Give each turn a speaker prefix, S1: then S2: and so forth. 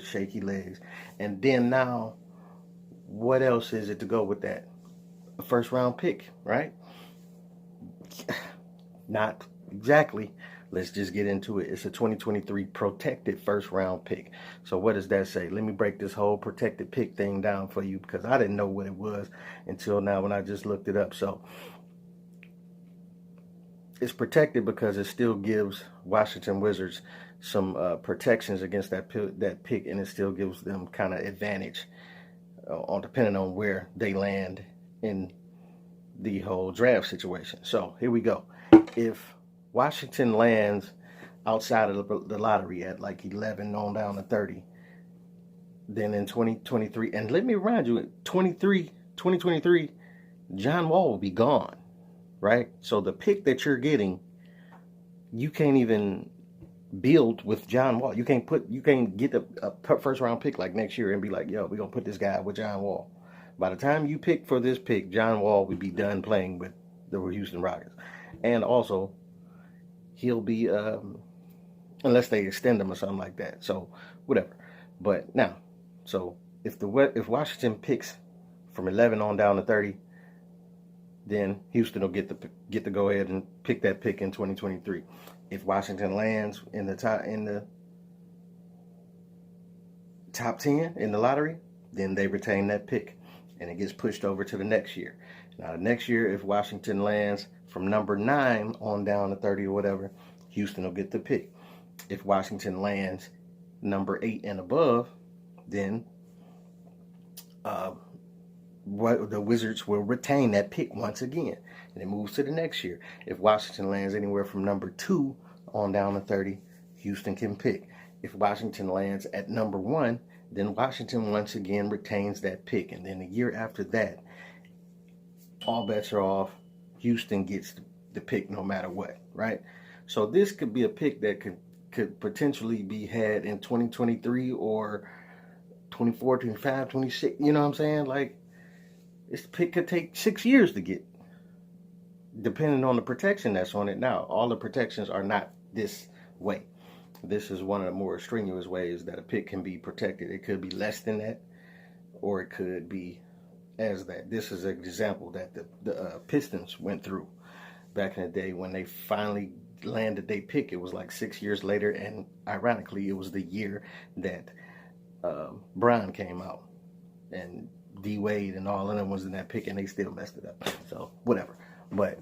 S1: shaky legs. And then now, what else is it to go with that? A first round pick, right? Not exactly. Let's just get into it. It's a 2023 protected first round pick. So what does that say? Let me break this whole protected pick thing down for you because I didn't know what it was until now when I just looked it up. So it's protected because it still gives Washington Wizards some protections against that pick, and it still gives them kind of advantage on depending on where they land in the whole draft situation. So here we go. If Washington lands outside of the lottery at like 11 on down to 30, then in 2023, and let me remind you, 2023, John Wall will be gone, right? So the pick that you're getting, you can't even build with John Wall. You can't get a first round pick like next year and be like, yo, we're gonna put this guy with John Wall. By the time you pick for this pick, John Wall would be done playing with the Houston Rockets, and also he'll be unless they extend him or something like that. So whatever. But now, so if Washington picks from 11 on down to 30, then Houston will get the go ahead and pick that pick in 2023. If Washington lands in the top 10 in the lottery, then they retain that pick and it gets pushed over to the next year. Now, the next year, if Washington lands from number 9 on down to 30 or whatever, Houston will get the pick. If Washington lands number 8 and above, then the Wizards will retain that pick once again, and it moves to the next year. If Washington lands anywhere from number 2 on down to 30, Houston can pick. If Washington lands at number 1, then Washington once again retains that pick, and then the year after that, all bets are off. Houston gets the pick no matter what, right? So this could be a pick that could potentially be had in 2023 or 24, 25, 26. You know what I'm saying? Like, this pick could take 6 years to get, depending on the protection that's on it. Now, all the protections are not this way. This is one of the more strenuous ways that a pick can be protected. It could be less than that, or it could be as that. This is an example that the Pistons went through back in the day when they finally landed their pick. It was like 6 years later, and ironically, it was the year that Bron came out, and D Wade and all of them was in that pick, and they still messed it up. So whatever. But